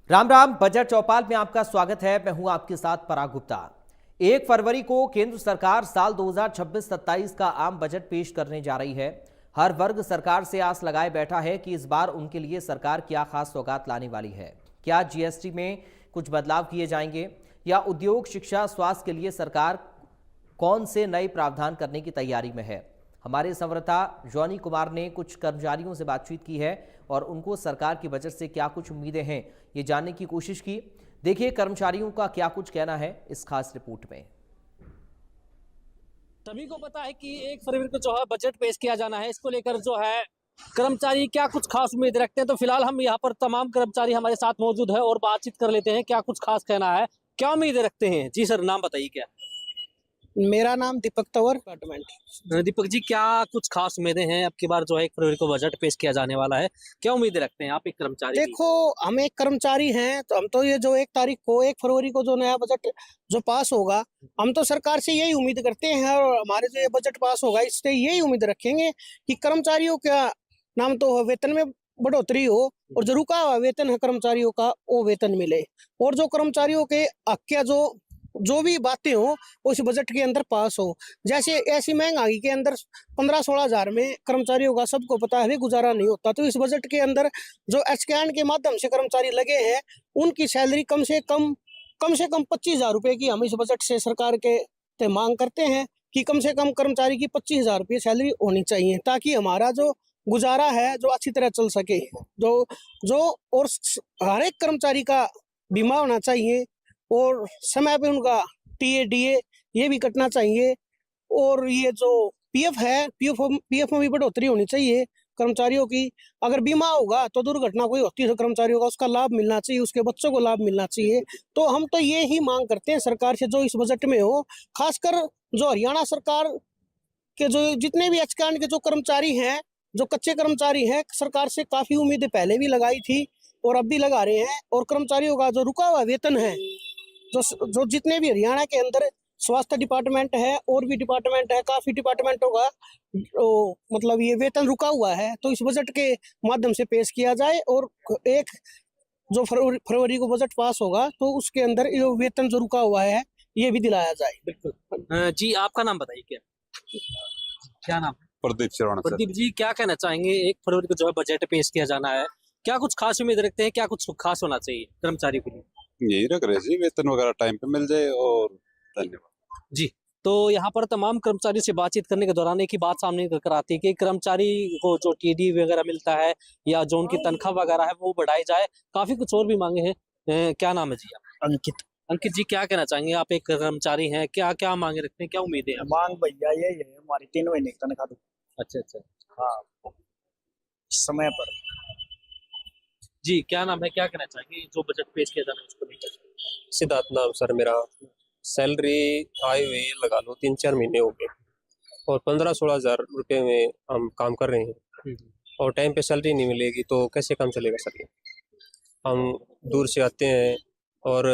Ram Ram. Budget चौपाल में आपका स्वागत है। मैं हूं आपके साथ पराग गुप्ता। 1 फरवरी को केंद्र सरकार साल 2026-27 का आम बजट पेश करने जा रही है। हर वर्ग सरकार से आस लगाए बैठा है कि इस बार उनके लिए सरकार क्या खास सौगात लाने वाली है। क्या जीएसटी में कुछ बदलाव किए जाएंगे या उद्योग, शिक्षा, स्वास्थ्य के लिए सरकार कौन से नए प्रावधान करने की तैयारी में है। हमारे संवाददाता जॉनी कुमार ने कुछ कर्मचारियों से बातचीत की है और उनको सरकार की बजट से क्या कुछ उम्मीदें हैं ये जानने की कोशिश की। देखिए कर्मचारियों का क्या कुछ कहना है इस खास रिपोर्ट में। सभी को पता है कि 1 फरवरी को जो है बजट पेश किया जाना है। इसको लेकर जो है कर्मचारी क्या कुछ खास उम्मीद रखते हैं, तो फिलहाल हम यहाँ पर तमाम कर्मचारी हमारे साथ मौजूद है और बातचीत कर लेते हैं। क्या कुछ खास कहना है, क्या उम्मीदें रखते हैं। जी सर, नाम बताइए। क्या मेरा नाम दीपक तंवर, डिपार्टमेंट। दीपक जी, क्या कुछ खास उम्मीदें हैं अब की बार जो है 1 फरवरी को बजट पेश किया जाने वाला है, क्या उम्मीदें रखते हैं आप एक कर्मचारी देखो, हम एक कर्मचारी हैं तो हम तो ये जो 1 फरवरी को जो नया बजट जो पास होगा, हम तो सरकार से यही उम्मीद करते हैं और हमारे जो ये बजट पास होगा इससे यही उम्मीद रखेंगे कि कर्मचारियों का नाम तो वेतन में बढ़ोतरी हो और जो रुका हुआ वेतन है कर्मचारियों का वो वेतन मिले और जो कर्मचारियों के हक के जो भी बातें हो उस बजट के अंदर पास हो। जैसे ऐसी महंगाई के अंदर 15-16 हजार में कर्मचारियों का सबको पता है गुजारा नहीं होता, तो इस बजट के अंदर जो एचकेएन के माध्यम से कर्मचारी लगे हैं उनकी सैलरी कम से कम 25,000 रुपये की हम इस बजट से सरकार के मांग करते हैं कि कम से कम कर्मचारी की 25,000 रुपये सैलरी होनी चाहिए ताकि हमारा जो गुजारा है जो अच्छी तरह चल सके। जो जो और हर एक कर्मचारी का बीमा होना चाहिए और समय पे उनका टीए डीए ये भी कटना चाहिए और ये जो पीएफ है पीएफ में भी बढ़ोतरी होनी चाहिए कर्मचारियों की। अगर बीमा होगा तो दुर्घटना कोई होती है तो कर्मचारियों का उसका लाभ मिलना चाहिए, उसके बच्चों को लाभ मिलना चाहिए। तो हम तो ये ही मांग करते हैं सरकार से जो इस बजट में हो। खासकर जो हरियाणा सरकार के जो जितने भी एचकेएन के जो कर्मचारी हैं, जो कच्चे कर्मचारी हैं, सरकार से काफी उम्मीदें पहले भी लगाई थी और अब भी लगा रहे हैं। और कर्मचारियों का जो रुका हुआ वेतन है, जो जितने भी हरियाणा के अंदर स्वास्थ्य डिपार्टमेंट है और भी डिपार्टमेंट है, काफी डिपार्टमेंटों का मतलब ये वेतन रुका हुआ है, तो इस बजट के माध्यम से पेश किया जाए और एक जो फरवरी को बजट पास होगा तो उसके अंदर ये वेतन जो रुका हुआ है ये भी दिलाया जाए। बिल्कुल जी, आपका नाम बताइए। क्या नाम है? प्रदीप श्रवण। प्रदीप जी, क्या कहना चाहेंगे 1 फरवरी को जो है बजट पेश किया जाना है, क्या कुछ खास उम्मीद रखते हैं, क्या कुछ खास होना चाहिए कर्मचारी के लिए। यही रख रहे जी, वेतन वगैरह टाइम पे मिल जाए और धन्यवाद जी। तो यहाँ पर तमाम कर्मचारियों से बातचीत करने के दौरान एक ही बात सामने निकल आती है कि कर्मचारी को जो टीडी वगैरह मिलता है या जो उनकी तनख्वाह वगैरह है वो बढ़ाई जाए। काफी कुछ और भी मांगे हैं। क्या नाम है जी आप? अंकित। अंकित जी, क्या कहना चाहेंगे, आप एक कर्मचारी हैं, क्या क्या मांगे रखते हैं, क्या उम्मीदें हैं? मांग भैया ये है हमारी 3 महीने की तनख्वाह दो। अच्छा अच्छा। हाँ, समय पर। जी, क्या नाम है, क्या कहना चाहेंगे जो बजट पेश किया जाना है उसको लेकर? सिद्धार्थ नाम सर मेरा। सैलरी आए हुए लगा लो 3-4 महीने हो गए और 15-16 हजार रुपये में हम काम कर रहे हैं और टाइम पे सैलरी नहीं मिलेगी तो कैसे काम चलेगा सर। ये हम दूर से आते हैं और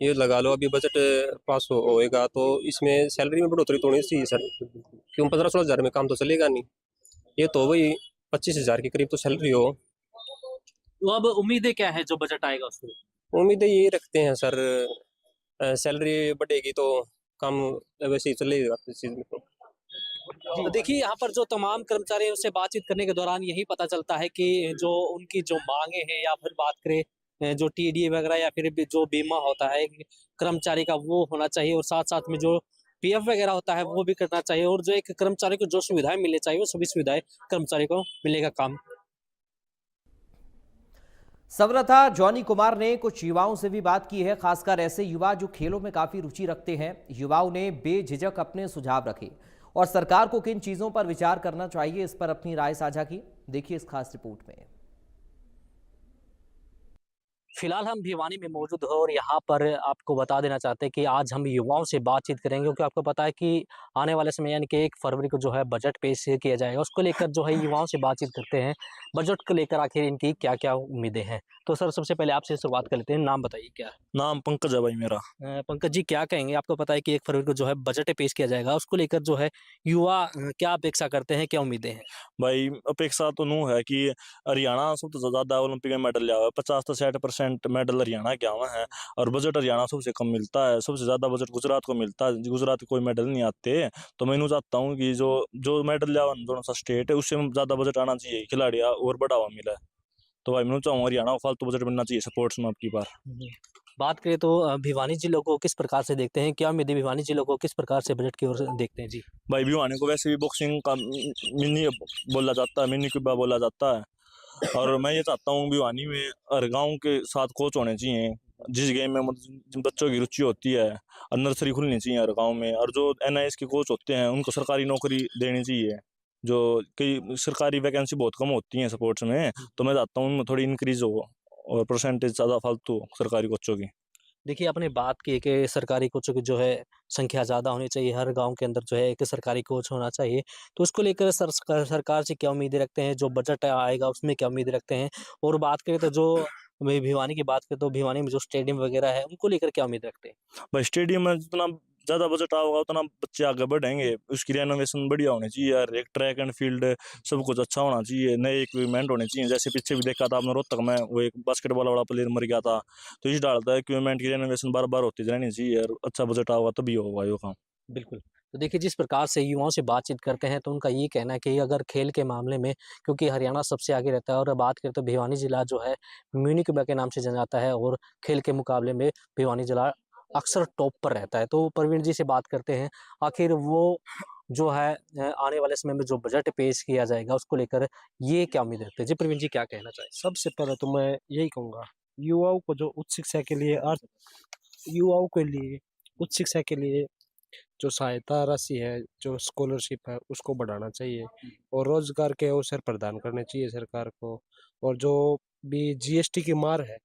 ये लगा लो अभी बजट पास होएगा तो इसमें सैलरी में बढ़ोतरी तो होनी चाहिए सर, क्यों 15-16 हजार में काम तो चलेगा नहीं। ये तो वही 25,000 के करीब तो सैलरी हो। तो अब उम्मीदें क्या है जो बजट आएगा उसमें? उम्मीदें यही रखते हैं सर, सैलरी बढ़ेगी तो काम वैसे ही चलेगा इस चीज़ में। तो देखिए, यहाँ पर जो तमाम कर्मचारी उससे बातचीत करने के दौरान यही पता चलता है कि जो उनकी जो मांगे हैं या फिर बात करें जो टीडी वगैरह या फिर जो बीमा होता है कर्मचारी का वो होना चाहिए और साथ साथ में जो पीएफ वगैरह होता है वो भी करना चाहिए और जो एक कर्मचारी को जो सुविधाएं मिलनी चाहिए वो सभी सुविधाएं कर्मचारी को मिलेगा काम। संवाददाता जॉनी कुमार ने कुछ युवाओं से भी बात की है, खासकर ऐसे युवा जो खेलों में काफी रुचि रखते हैं। युवाओं ने बेझिझक अपने सुझाव रखे और सरकार को किन चीजों पर विचार करना चाहिए इस पर अपनी राय साझा की। देखिए इस खास रिपोर्ट में। फिलहाल हम भिवानी में मौजूद हैं और यहाँ पर आपको बता देना चाहते हैं कि आज हम युवाओं से बातचीत करेंगे क्योंकि आपको पता है कि आने वाले समय यानी कि 1 फरवरी को जो है बजट पेश किया जाएगा, उसको लेकर जो है युवाओं से बातचीत करते हैं। बजट को लेकर आखिर इनकी क्या क्या उम्मीदें हैं। तो सर, सबसे पहले आपसे शुरुआत कर लेते हैं, नाम बताइए क्या है? नाम पंकज है भाई मेरा। पंकज जी, क्या कहेंगे? आपको पता है कि 1 फरवरी को जो है बजट पेश किया जाएगा, उसको लेकर जो है युवा क्या अपेक्षा करते हैं, क्या उम्मीदें हैं? भाई अपेक्षा तो नू है कि हरियाणा सबसे ज्यादा ओलंपिक में मेडल लिया हुआ है, 50 से 60% मेडल हरियाणा के आवा है। और बजट हरियाणा सबसे कम मिलता है, सबसे ज्यादा बजट गुजरात को मिलता है, गुजरात को कोई मेडल नहीं आते। तो मैं चाहता हूँ कि जो जो मेडल लिया हुआ दोनों सा स्टेट है, उससे ज्यादा बजट आना चाहिए, खिलाड़ी और बढ़ावा मिला। तो भाई मैं चाहूँगा हरियाणा को फालतू बजट मिलना चाहिए स्पोर्ट्स में अब की बार। बात करें तो भिवानी जिलों को किस प्रकार से देखते हैं? क्या उम्मीदें भिवानी जिलों को किस प्रकार से बजट की ओर से देखते हैं जी? भाई भिवानी को वैसे भी बॉक्सिंग का मिनी बोला जाता है, मिनी क्यूबा बोला जाता है। और मैं ये चाहता हूँ भिवानी में हर गाँव के साथ कोच होने चाहिए, जिस गेम में मतलब जिन बच्चों की रुचि होती है, और नर्सरी खुलनी चाहिए हर गाँव में। और जो NIS के कोच होते हैं उनको सरकारी नौकरी देनी चाहिए, जो कई सरकारी वैकेंसी बहुत कम होती हैं स्पोर्ट्स में। तो मैं चाहता हूँ उनमें थोड़ी इंक्रीज हो और परसेंटेज ज़्यादा फालतू सरकारी कोचों की। देखिए, आपने बात की कि सरकारी कोचों की जो है संख्या ज़्यादा होनी चाहिए, हर गांव के अंदर जो है एक सरकारी कोच होना चाहिए। तो उसको लेकर सरकार से क्या उम्मीदें रखते हैं? जो बजट आएगा उसमें क्या उम्मीदें रखते हैं? और बात करें तो जो भिवानी की बात करें तो भिवानी में जो स्टेडियम वगैरह है उनको लेकर क्या उम्मीद रखते हैं? भाई स्टेडियम में जितना ज़्यादा बजट होगा उतना बच्चे आगे बढ़ेंगे, उसकी रेनोवेशन बढ़िया होनी चाहिए यार, एक ट्रैक एंड फील्ड सब कुछ अच्छा होना चाहिए, नए इक्विपमेंट होने चाहिए। जैसे पीछे भी देखा था आपने रोहतक में, वो एक बास्केटबॉल वाला प्लेयर मर गया था। तो इस डालता है इक्विपमेंट की रेनोवेशन बार बार होती रहनी चाहिए और अच्छा बजट होगा तभी होगा ये काम। बिल्कुल। तो देखिए, जिस प्रकार से युवाओं से बातचीत करते हैं तो उनका ये कहना है कि अगर खेल के मामले में, क्योंकि हरियाणा सबसे आगे रहता है, और बात करें तो भिवानी जिला जो है मिनी क्यूबा के नाम से जाना जाता है, और खेल के मुकाबले में भिवानी जिला अक्सर टॉप पर रहता है। तो प्रवीण जी से बात करते हैं, आखिर वो जो है आने वाले समय में जो बजट पेश किया जाएगा उसको लेकर ये क्या उम्मीद रखते हैं? जी प्रवीण जी, क्या कहना चाहिए? सबसे पहले तो मैं यही कहूँगा, युवाओं को जो उच्च शिक्षा के लिए युवाओं के लिए उच्च शिक्षा के लिए जो सहायता राशि है, जो स्कॉलरशिप है, उसको बढ़ाना चाहिए और रोजगार के अवसर प्रदान करने चाहिए सरकार को। और जो भी GST की मार है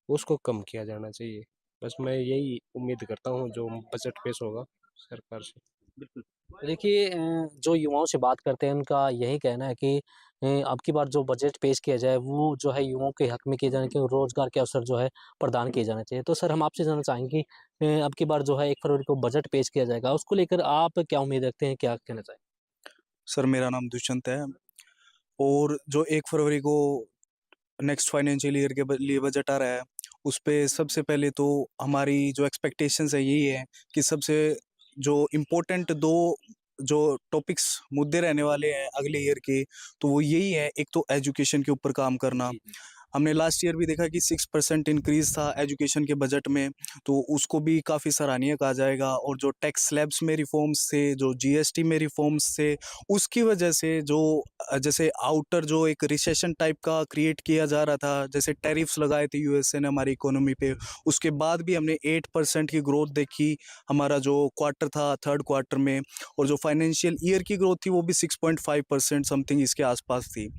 उसको कम किया जाना चाहिए। बस मैं यही उम्मीद करता हूँ जो बजट पेश होगा सरकार से। बिल्कुल। तो देखिए, जो युवाओं से बात करते हैं उनका यही कहना है कि अब की बार जो बजट पेश किया जाए वो जो है युवाओं के हक में किया जाना चाहिए, रोजगार के अवसर जो है प्रदान किए जाने चाहिए। तो सर, हम आपसे जानना चाहेंगे कि अब की बार जो है 1 फरवरी को बजट पेश किया जाएगा, उसको लेकर आप क्या उम्मीद रखते हैं, क्या कहना चाहें? सर मेरा नाम दुष्यंत है और जो 1 फरवरी को नेक्स्ट फाइनेंशियल ईयर के लिए बजट आ रहा है, उस पे सबसे पहले तो हमारी जो एक्सपेक्टेशंस है यही है कि सबसे जो इम्पोर्टेंट 2 जो टॉपिक्स मुद्दे रहने वाले हैं अगले ईयर के, तो वो यही है। एक तो एजुकेशन के ऊपर काम करना। हमने लास्ट ईयर भी देखा कि 6% इंक्रीज था एजुकेशन के बजट में, तो उसको भी काफ़ी सराहनीय कहा जाएगा। और जो टैक्स स्लैब्स में रिफॉर्म्स थे, जो GST में रिफॉर्म्स थे, उसकी वजह से जो जैसे आउटर जो एक रिसेशन टाइप का क्रिएट किया जा रहा था, जैसे टैरिफ्स लगाए थे USA ने हमारी इकोनॉमी पे, उसके बाद भी हमने 8% की ग्रोथ देखी हमारा जो क्वार्टर था, थर्ड क्वार्टर में। और जो फाइनेंशियल ईयर की ग्रोथ थी वो भी 6.5% समथिंग इसके आसपास थी।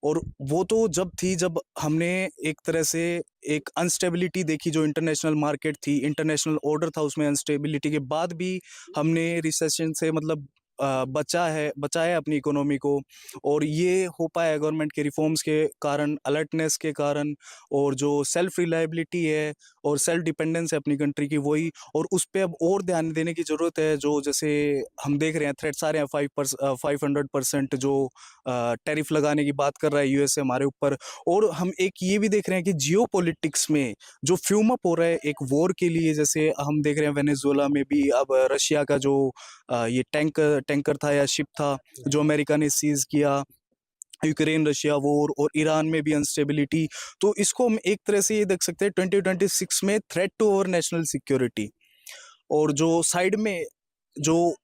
और वो तो जब थी जब हमने एक तरह से एक अनस्टेबिलिटी देखी, जो इंटरनेशनल मार्केट थी, इंटरनेशनल ऑर्डर था, उसमें अनस्टेबिलिटी के बाद भी हमने रिसेशन से मतलब बचाया है अपनी इकोनॉमी को। और ये हो पाया गवर्नमेंट के रिफॉर्म्स के कारण, अलर्टनेस के कारण, और जो सेल्फ रिलायबिलिटी है और सेल्फ डिपेंडेंस है अपनी कंट्री की, वही। और उस पर अब और ध्यान देने की ज़रूरत है। जो जैसे हम देख रहे हैं थ्रेट्स आ रहे हैं, 500% जो टैरिफ लगाने की बात कर रहा है USA हमारे ऊपर। और हम एक ये भी देख रहे हैं कि जियो पॉलिटिक्स में जो फ्यूम अप हो रहा है एक वॉर के लिए, जैसे हम देख रहे हैं वेनेजुएला में भी अब रशिया का जो ये टैंकर था या शिप था जो अमेरिका ने सीज किया, यूक्रेन रशिया वॉर, और ईरान में भी अनस्टेबिलिटी। तो इसको हम एक तरह से ये देख सकते हैं 2026 में threat to over national security. और जो साइड में जो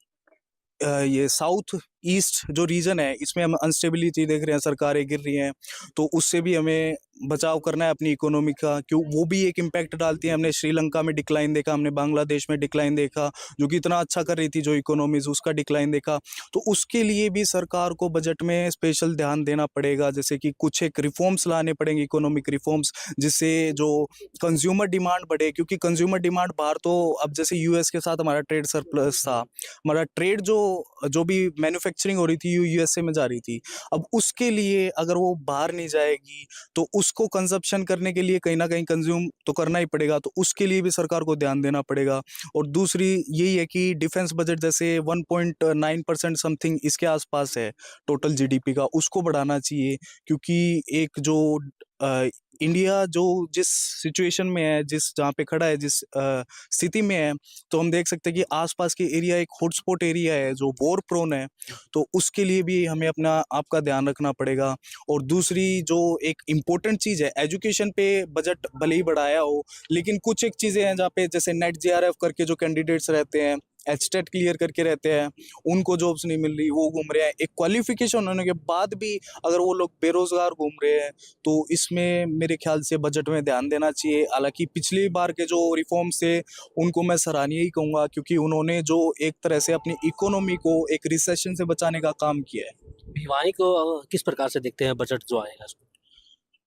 ये साउथ ईस्ट जो रीजन है, इसमें हम अनस्टेबिलिटी देख रहे हैं, सरकारें गिर रही हैं, तो उससे भी हमें बचाव करना है अपनी इकोनॉमी का, क्यों वो भी एक इम्पैक्ट डालती है। हमने श्रीलंका में डिक्लाइन देखा, हमने बांग्लादेश में डिक्लाइन देखा, जो कि इतना अच्छा कर रही थी जो इकोनॉमीज, उसका डिक्लाइन देखा। तो उसके लिए भी सरकार को बजट में स्पेशल ध्यान देना पड़ेगा, जैसे कि कुछ एक रिफॉर्म्स लाने पड़ेंगे, इकोनॉमिक रिफॉर्म्स, जिससे जो कंज्यूमर डिमांड बढ़े। क्योंकि कंज्यूमर डिमांड बाहर तो अब जैसे US के साथ हमारा ट्रेड सरप्लस था, हमारा ट्रेड जो भी मैन्युफैक्चर मैन्युफैक्चरिंग हो रही थी यूएसए में जा रही थी। अब उसके लिए अगर वो बाहर नहीं जाएगी तो उसको कंजप्शन करने के लिए कहीं ना कहीं कंज्यूम तो करना ही पड़ेगा, तो उसके लिए भी सरकार को ध्यान देना पड़ेगा। और दूसरी यही है कि डिफेंस बजट जैसे 1.9% समथिंग इसके आसपास है टोटल जीडीपी का, उसको बढ़ाना चाहिए। क्योंकि एक जो इंडिया जो जिस सिचुएशन में है, जिस जहाँ पे खड़ा है, जिस स्थिति में है, तो हम देख सकते हैं कि आसपास के एरिया एक हॉटस्पॉट एरिया है जो वॉर प्रोन है, तो उसके लिए भी हमें अपना आपका ध्यान रखना पड़ेगा। और दूसरी जो एक इम्पोर्टेंट चीज़ है, एजुकेशन पे बजट भले ही बढ़ाया हो, लेकिन कुछ एक चीज़ें हैं जहाँ पे जैसे नेट जेआरएफ करके जो कैंडिडेट्स रहते हैं, एचटेट क्लियर करके रहते हैं, उनको जॉब्स नहीं मिल रही, वो घूम रहे हैं। एक क्वालिफिकेशन होने के बाद भी अगर वो लोग बेरोजगार घूम रहे हैं, तो इसमें मेरे ख्याल से बजट में ध्यान देना चाहिए। हालांकि पिछली बार के जो रिफॉर्म्स थे उनको मैं सराहनीय ही कहूँगा, क्योंकि उन्होंने जो एक तरह से अपनी इकोनॉमी को एक रिसेशन से बचाने का काम किया है। भिवानी को किस प्रकार से देखते हैं बजट जो आएगा इसमें?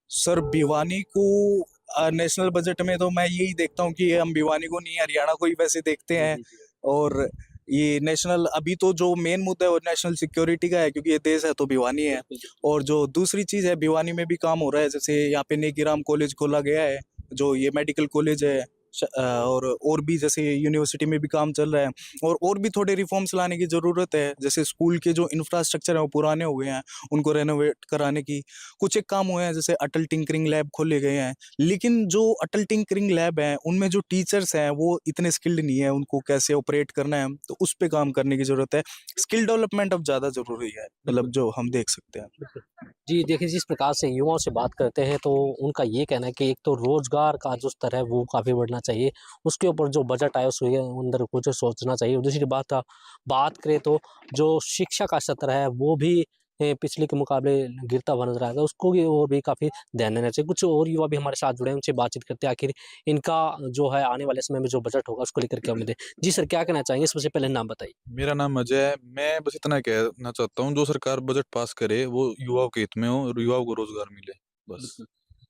सर भिवानी को नेशनल बजट में तो मैं यही देखता हूँ कि हम भिवानी को नहीं, हरियाणा को ही वैसे देखते हैं। और ये नेशनल अभी तो जो मेन मुद्दा है वो नेशनल सिक्योरिटी का है, क्योंकि ये देश है तो भिवानी है। और जो दूसरी चीज़ है, भिवानी में भी काम हो रहा है, जैसे यहाँ पे नेकीराम कॉलेज खोला गया है जो ये मेडिकल कॉलेज है, और भी जैसे यूनिवर्सिटी में भी काम चल रहा है। और भी थोड़े रिफॉर्म्स लाने की ज़रूरत है, जैसे स्कूल के जो इंफ्रास्ट्रक्चर है वो पुराने हो गए हैं, उनको रेनोवेट कराने की कुछ एक काम हुए हैं। जैसे अटल टिंकरिंग लैब खोले गए हैं, लेकिन जो अटल टिंकरिंग लैब है उनमें जो टीचर्स हैं वो इतने स्किल्ड नहीं है, उनको कैसे ऑपरेट करना है, तो उस पर काम करने की ज़रूरत है। स्किल डेवलपमेंट अब ज़्यादा ज़रूरी है, मतलब जो हम देख सकते हैं। जी, देखिए जिस प्रकार से युवाओं से बात करते हैं तो उनका ये कहना है कि एक तो रोज़गार का जो स्तर है वो काफ़ी बढ़ना चाहिए, उसके ऊपर जो बजट आया उसके अंदर कुछ सोचना चाहिए। और दूसरी बात करें तो जो शिक्षा का स्तर है वो भी पिछले के मुकाबले गिरता हुआ नज़र आएगा, उसको भी और भी काफ़ी ध्यान देना चाहिए। कुछ और युवा भी हमारे साथ जुड़े हैं, उनसे बातचीत करते हैं आखिर इनका जो है आने वाले समय में जो बजट होगा उसको लेकर क्या उम्मीद है। जी सर, क्या कहना चाहेंगे? सबसे पहले नाम बताइए। मेरा नाम अजय है। मैं बस इतना कहना चाहता हूँ, जो सरकार बजट पास करे वो युवाओं के हित में हो और युवाओं को रोजगार मिले, बस।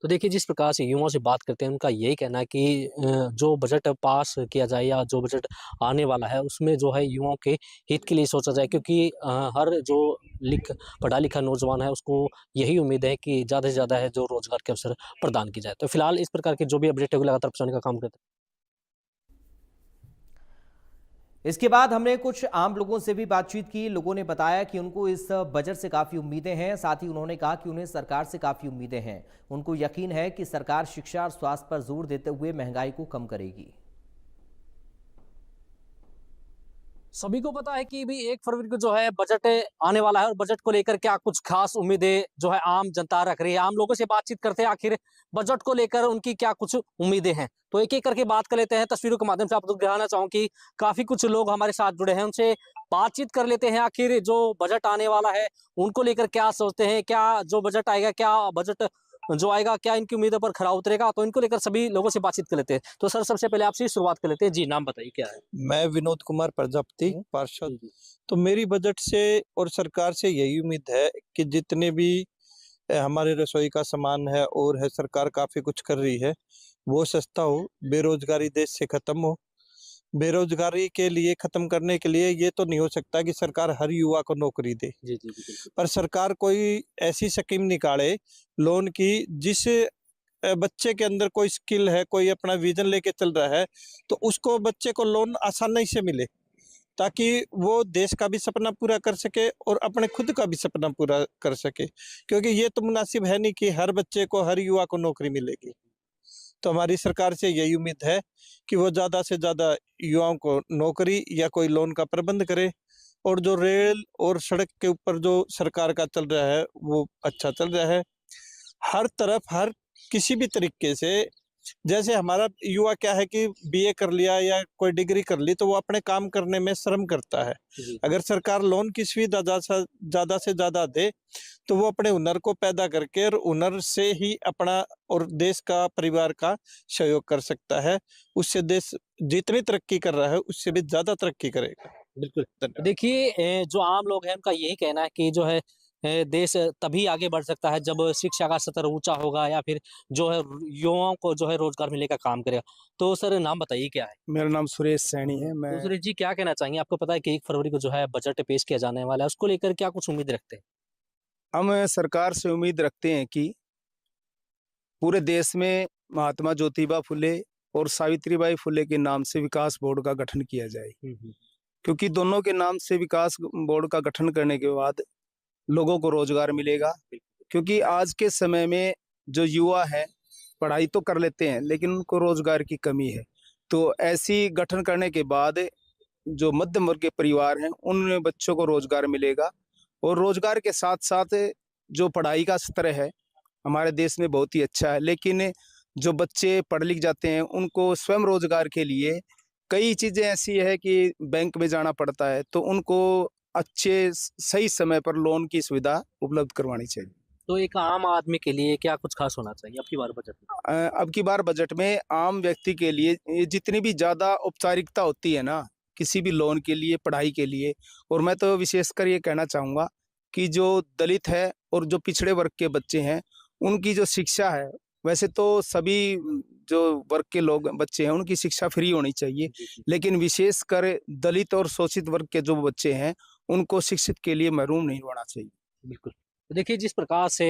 तो देखिए जिस प्रकार से युवाओं से बात करते हैं उनका यही कहना है कि जो बजट पास किया जाए या जो बजट आने वाला है उसमें जो है युवाओं के हित के लिए सोचा जाए, क्योंकि हर जो पढ़ा लिखा नौजवान है उसको यही उम्मीद है कि ज़्यादा से ज़्यादा है जो रोजगार के अवसर प्रदान की जाए। तो फिलहाल इस प्रकार के जो भी अपडेट है वो लगातार पहुंचाने का काम करते हैं। इसके बाद हमने कुछ आम लोगों से भी बातचीत की। लोगों ने बताया कि उनको इस बजट से काफ़ी उम्मीदें हैं। साथ ही उन्होंने कहा कि उन्हें सरकार से काफ़ी उम्मीदें हैं। उनको यकीन है कि सरकार शिक्षा और स्वास्थ्य पर जोर देते हुए महंगाई को कम करेगी। सभी को पता है कि भी 1 फरवरी को जो है बजट आने वाला है और बजट को लेकर क्या कुछ खास उम्मीदें जो है आम जनता रख रही है। आम लोगों से बातचीत करते हैं आखिर बजट को लेकर उनकी क्या कुछ उम्मीदें हैं, तो एक एक करके बात कर लेते हैं। तस्वीरों के माध्यम से आपको दिखाना चाहूँ कि काफी कुछ लोग हमारे साथ जुड़े हैं, उनसे बातचीत कर लेते हैं। आखिर जो बजट आने वाला है उनको लेकर क्या सोचते हैं, क्या जो बजट आएगा, क्या बजट जो आएगा क्या इनकी उम्मीदों पर खरा उतरेगा, तो इनको लेकर सभी लोगों से बातचीत कर लेते हैं। तो सर सबसे पहले आपसे शुरुआत कर लेते हैं। जी नाम बताइए क्या है? मैं विनोद कुमार प्रजापति पार्षद। तो मेरी बजट से और सरकार से यही उम्मीद है कि जितने भी हमारे रसोई का सामान है और है, सरकार काफी कुछ कर रही है, वो सस्ता हो, बेरोजगारी देश से खत्म हो। बेरोजगारी के लिए खत्म करने के लिए ये तो नहीं हो सकता कि सरकार हर युवा को नौकरी दे, जी जी जी। पर सरकार कोई ऐसी स्कीम निकाले लोन की, जिस बच्चे के अंदर कोई स्किल है, कोई अपना विजन लेके चल रहा है, तो उसको बच्चे को लोन आसानी से मिले, ताकि वो देश का भी सपना पूरा कर सके और अपने खुद का भी सपना पूरा कर सके। क्योंकि ये तो मुनासिब है नहीं कि हर बच्चे को, हर युवा को नौकरी मिलेगी। तो हमारी सरकार से यही उम्मीद है कि वो ज़्यादा से ज़्यादा युवाओं को नौकरी या कोई लोन का प्रबंध करे। और जो रेल और सड़क के ऊपर जो सरकार का चल रहा है वो अच्छा चल रहा है। हर तरफ, हर किसी भी तरीके से, जैसे हमारा युवा क्या है कि बीए कर लिया या कोई डिग्री कर ली तो वो अपने काम करने में शर्म करता है। अगर सरकार लोन की सुविधा ज़्यादा से ज़्यादा दे तो वो अपने हुनर को पैदा करके और हुनर से ही अपना और देश का, परिवार का सहयोग कर सकता है। उससे देश जितनी तरक्की कर रहा है उससे भी ज़्यादा तरक्की करेगा। बिल्कुल। देखिए जो आम लोग हैं उनका यही कहना है कि जो है देश तभी आगे बढ़ सकता है जब शिक्षा का स्तर ऊंचा होगा या फिर जो है युवाओं को जो है रोजगार मिलने का काम करेगा। तो सर नाम बताइए क्या है? मेरा नाम सुरेश सैनी है। मैं तो सुरेश जी क्या कहना चाहेंगे? आपको पता है कि 1 फरवरी को जो है बजट पेश किया जाने वाला है, उसको लेकर क्या कुछ उम्मीद रखते हैं? हम सरकार से उम्मीद रखते हैं कि पूरे देश में महात्मा ज्योतिबा फुले और सावित्रीबाई फुले के नाम से विकास बोर्ड का गठन किया जाए, क्योंकि दोनों के नाम से विकास बोर्ड का गठन करने के बाद लोगों को रोजगार मिलेगा। क्योंकि आज के समय में जो युवा है पढ़ाई तो कर लेते हैं लेकिन उनको रोजगार की कमी है। तो ऐसी गठन करने के बाद जो मध्यम वर्ग के परिवार हैं उन बच्चों को रोजगार मिलेगा, और रोजगार के साथ साथ जो पढ़ाई का स्तर है हमारे देश में बहुत ही अच्छा है। लेकिन जो बच्चे पढ़ लिख जाते हैं उनको स्वयं रोजगार के लिए कई चीज़ें ऐसी है कि बैंक में जाना पड़ता है, तो उनको अच्छे सही समय पर लोन की सुविधा उपलब्ध करवानी चाहिए। तो एक आम आदमी के लिए क्या कुछ खास होना चाहिए अब की बार बजट में? अब की बार बजट में आम व्यक्ति के लिए ये जितनी भी ज़्यादा औपचारिकता होती है ना किसी भी लोन के लिए, पढ़ाई के लिए, और मैं तो विशेषकर ये कहना चाहूँगा कि जो दलित है और जो पिछड़े वर्ग के बच्चे हैं उनकी जो शिक्षा है, वैसे तो सभी जो वर्ग के लोग बच्चे हैं उनकी शिक्षा फ्री होनी चाहिए, लेकिन विशेषकर दलित और शोषित वर्ग के जो बच्चे हैं उनको शिक्षित के लिए महरूम नहीं होना चाहिए। बिल्कुल। तो देखिए जिस प्रकार से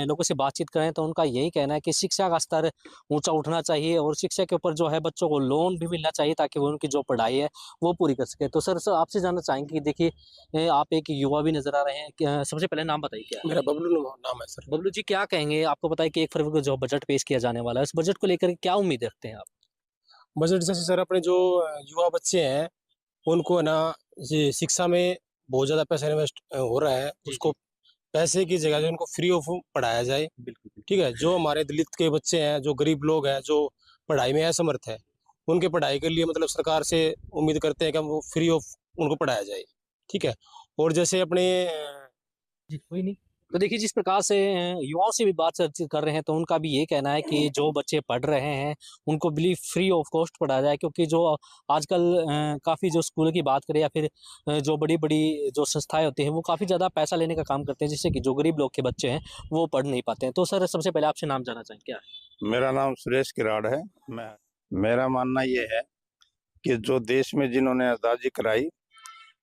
लोगों से बातचीत करें तो उनका यही कहना है कि शिक्षा का स्तर ऊंचा उठना चाहिए और शिक्षा के ऊपर जो है बच्चों को लोन भी मिलना चाहिए ताकि वो उनकी जो पढ़ाई है वो पूरी कर सके। तो सर आपसे जानना चाहेंगे कि देखिए आप एक युवा भी नजर आ रहे हैं सबसे पहले नाम बताइए क्या है? मेरा बबलू नाम है सर। बबलू जी क्या कहेंगे? आपको पता है कि 1 फरवरी को जो बजट पेश किया जाने वाला है, उस बजट को लेकर क्या उम्मीद रखते हैं आप? बजट जैसे सर अपने जो युवा बच्चे हैं उनको है ना शिक्षा में बहुत ज़्यादा पैसा इन्वेस्ट हो रहा है, उसको पैसे की जगह जो उनको फ्री ऑफ पढ़ाया जाए। बिल्कुल। ठीक है, जो हमारे दलित के बच्चे हैं, जो गरीब लोग हैं, जो पढ़ाई में असमर्थ है, उनके पढ़ाई के लिए मतलब सरकार से उम्मीद करते हैं कि वो फ्री ऑफ उनको पढ़ाया जाए। ठीक है, और जैसे अपने जी, कोई नहीं। तो देखिए जिस प्रकार से युवाओं से भी बातचीत कर रहे हैं तो उनका भी ये कहना है कि जो बच्चे पढ़ रहे हैं उनको बिल्कुल फ्री ऑफ कॉस्ट पढ़ाया जाए, क्योंकि जो आजकल काफ़ी जो स्कूलों की बात करें या फिर जो बड़ी-बड़ी जो संस्थाएं होती हैं वो काफ़ी ज़्यादा पैसा लेने का काम करते हैं, जिससे कि जो गरीब लोग के बच्चे हैं वो पढ़ नहीं पाते हैं। तो सर सबसे पहले आपसे नाम जानना चाहेंगे क्या है? मेरा नाम सुरेश किराड़ है। मेरा मानना ये है कि जो देश में जिन्होंने आज़ादी कराई,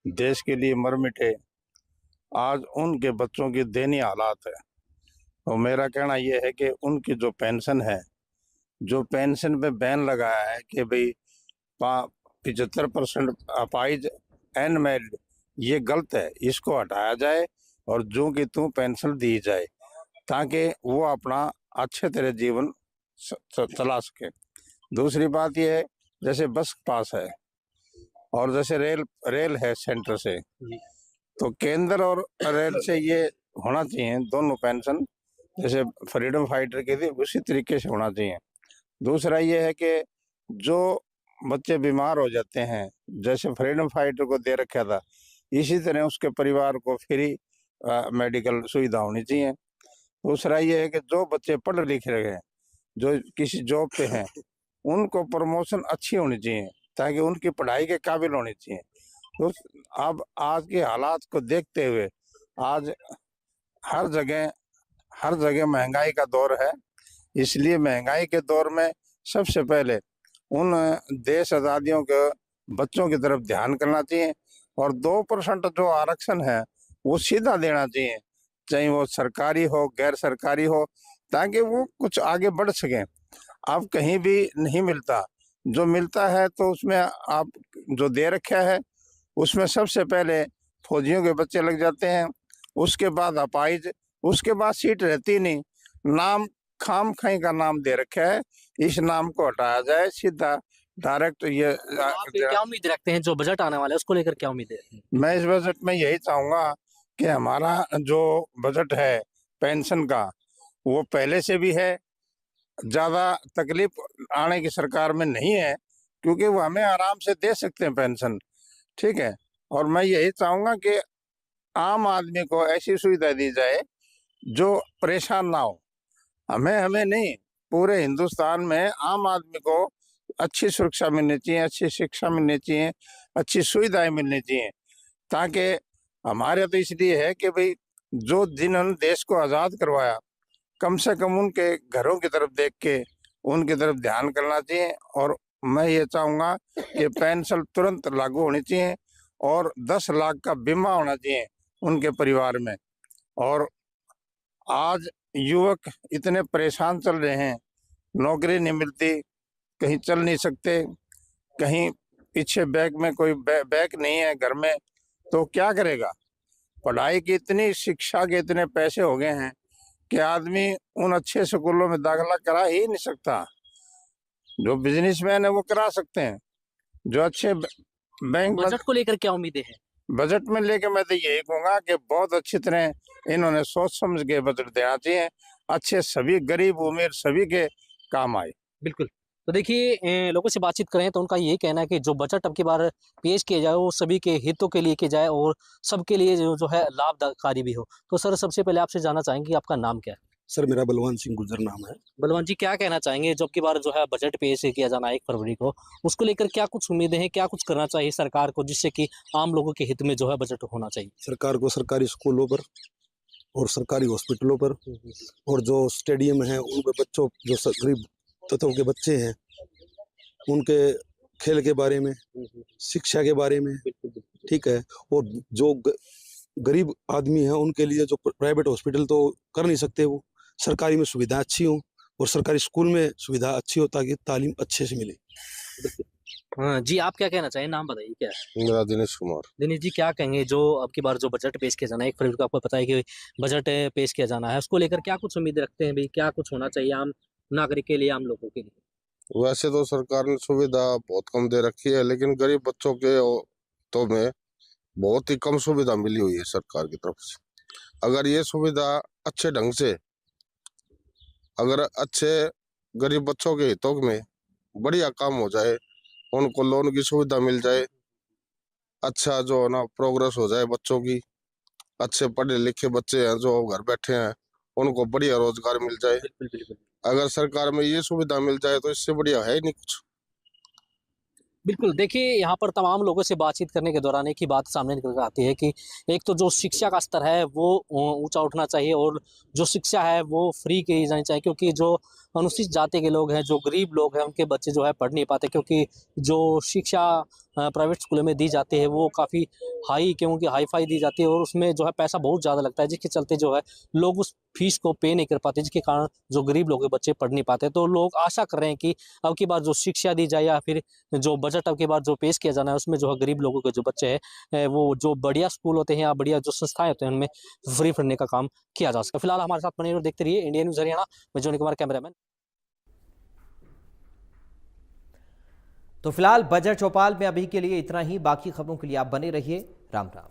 देश के लिए मर मिटे, आज उनके बच्चों की दयनीय हालात है। और मेरा कहना यह है कि उनकी जो पेंशन है, जो पेंशन पे बैन लगाया है कि भाई 75% अपाइज अनमैरिड, ये गलत है, इसको हटाया जाए और जो कि तू पेंशन दी जाए ताकि वो अपना अच्छे तरह जीवन चला सके। दूसरी बात यह है जैसे बस पास है और जैसे रेल है सेंटर से, तो केंद्र और रेल से ये होना चाहिए दोनों पेंशन, जैसे फ्रीडम फाइटर के लिए उसी तरीके से होना चाहिए। दूसरा ये है कि जो बच्चे बीमार हो जाते हैं, जैसे फ्रीडम फाइटर को दे रखा था, इसी तरह उसके परिवार को फ्री मेडिकल सुविधा होनी चाहिए। दूसरा ये है कि जो बच्चे पढ़ लिख रहे हैं, जो किसी जॉब पे हैं, उनको प्रमोशन अच्छी होनी चाहिए ताकि उनकी पढ़ाई के काबिल होनी चाहिए। तो अब आज के हालात को देखते हुए आज हर जगह महंगाई का दौर है, इसलिए महंगाई के दौर में सबसे पहले उन देश आज़ादियों के बच्चों की तरफ ध्यान करना चाहिए और 2% जो आरक्षण है वो सीधा देना चाहिए, चाहे वो सरकारी हो गैर सरकारी हो, ताकि वो कुछ आगे बढ़ सकें। अब कहीं भी नहीं मिलता, जो मिलता है तो उसमें आप जो दे रखा है उसमें सबसे पहले फौजियों के बच्चे लग जाते हैं, उसके बाद अपाइज, उसके बाद सीट रहती नहीं, नाम खाम खाई का नाम दे रखा है, इस नाम को हटाया जाए, सीधा डायरेक्ट ये आप क्या उम्मीद रखते हैं जो बजट आने वाला है उसको लेकर क्या उम्मीद है? मैं इस बजट में यही चाहूंगा कि हमारा जो बजट है पेंशन का वो पहले से भी है, ज्यादा तकलीफ आने की सरकार में नहीं है, क्योंकि वो हमें आराम से दे सकते हैं पेंशन। ठीक है, और मैं यही चाहूंगा कि आम आदमी को ऐसी सुविधा दी जाए जो परेशान ना हो। हमें नहीं, पूरे हिंदुस्तान में आम आदमी को अच्छी सुरक्षा मिलनी चाहिए, अच्छी शिक्षा मिलनी चाहिए, अच्छी सुविधाएं मिलनी चाहिए, ताकि हमारे तो इसलिए है कि भाई जो जिन्होंने देश को आज़ाद करवाया, कम से कम उनके घरों की तरफ देख के उनकी तरफ ध्यान करना चाहिए। और मैं ये चाहूँगा कि पेंशन तुरंत लागू होनी चाहिए और 10 लाख का बीमा होना चाहिए उनके परिवार में। और आज युवक इतने परेशान चल रहे हैं, नौकरी नहीं मिलती, कहीं चल नहीं सकते, कहीं पीछे बैग में कोई बैग नहीं है घर में, तो क्या करेगा। पढ़ाई की इतनी, शिक्षा के इतने पैसे हो गए हैं कि आदमी उन अच्छे स्कूलों में दाखिला करा ही नहीं सकता। जो बिजनेसमैन है वो करा सकते हैं, जो अच्छे बैंक बजट को लेकर क्या उम्मीदें हैं? बजट में लेके मैं तो यही कहूँगा कि बहुत अच्छी तरह इन्होंने सोच समझ के बजट देना चाहिए, अच्छे सभी गरीब अमीर सभी के काम आए। बिल्कुल। तो देखिए लोगों से बातचीत करें तो उनका यही कहना है कि जो बजट अब की बार पेश किया जाए वो सभी के हितों के लिए किया जाए और सबके लिए जो है लाभकारी भी हो। तो सर सबसे पहले आपसे जानना चाहेंगे कि आपका नाम क्या है? सर मेरा बलवंत सिंह गुर्जर नाम है। बलवंत जी क्या कहना चाहेंगे जो अब की बार जो है बजट पेश किया जाना है 1 फरवरी को, उसको लेकर क्या कुछ उम्मीदें हैं, क्या कुछ करना चाहिए सरकार को जिससे कि आम लोगों के हित में जो है बजट होना चाहिए? सरकार को सरकारी स्कूलों पर और सरकारी हॉस्पिटलों पर और जो स्टेडियम है उन पे बच्चों, जो गरीब तत्व के बच्चे हैं, उनके खेल के बारे में, शिक्षा के बारे में, ठीक है। और जो गरीब आदमी है उनके लिए जो प्राइवेट हॉस्पिटल तो कर नहीं सकते, वो सरकारी में सुविधा अच्छी हो और सरकारी स्कूल में सुविधा अच्छी हो ताकि तालीम अच्छे से मिले। हाँ जी, आप क्या कहना चाहिए? नाम बताइए क्या है? मेरा दिनेश कुमार। दिनेश जी क्या कहेंगे जो अब की बार जो बजट पेश किया जाना है 1 फरवरी को, आपको पता है कि बजट पेश किया जाना है, उसको लेकर क्या कुछ उम्मीद रखते हैं भाई? क्या कुछ होना चाहिए आम नागरिक के लिए, आम लोगों के लिए? वैसे तो सरकार ने सुविधा बहुत कम दे रखी है, लेकिन गरीब बच्चों के तो में बहुत ही कम सुविधा मिली हुई है सरकार की तरफ से। अगर ये सुविधा अच्छे ढंग से, अगर अच्छे गरीब बच्चों के हितों में बढ़िया काम हो जाए, उनको लोन की सुविधा मिल जाए, अच्छा जो है ना प्रोग्रेस हो जाए बच्चों की, अच्छे पढ़े लिखे बच्चे हैं जो घर बैठे हैं उनको बढ़िया रोजगार मिल जाए। अगर सरकार में ये सुविधा मिल जाए तो इससे बढ़िया है ही नहीं कुछ। बिल्कुल, देखिए यहाँ पर तमाम लोगों से बातचीत करने के दौरान एक ही बात सामने निकल कर आती है कि एक तो जो शिक्षा का स्तर है वो ऊंचा उठना चाहिए और जो शिक्षा है वो फ्री की जानी चाहिए, क्योंकि जो अनुसूचित जाति के लोग हैं, जो गरीब लोग हैं, उनके बच्चे जो है पढ़ नहीं पाते, क्योंकि जो शिक्षा प्राइवेट स्कूलों में दी जाती है वो काफ़ी क्योंकि हाई फाई दी जाती है और उसमें जो है पैसा बहुत ज़्यादा लगता है, जिसके चलते जो है लोग उस फीस को पे नहीं कर पाते, जिसके कारण जो गरीब लोग के बच्चे पढ़ नहीं पाते। तो लोग आशा कर रहे हैं कि अब की बार जो शिक्षा दी जाए या फिर जो बजट अब की बार जो पेश किया जाना है उसमें जो है गरीब लोगों के जो बच्चे हैं वो जो बढ़िया स्कूल होते हैं या बढ़िया जो संस्थाएं होते हैं उनमें फ्री पढ़ने का काम किया जा सके। फिलहाल हमारे साथ बने और देखते रहिए इंडियन न्यूज़ हरियाणा। मैं जोनी कुमार, कैमरामैन। तो फिलहाल बजट चौपाल में अभी के लिए इतना ही। बाकी खबरों के लिए आप बने रहिए। राम राम।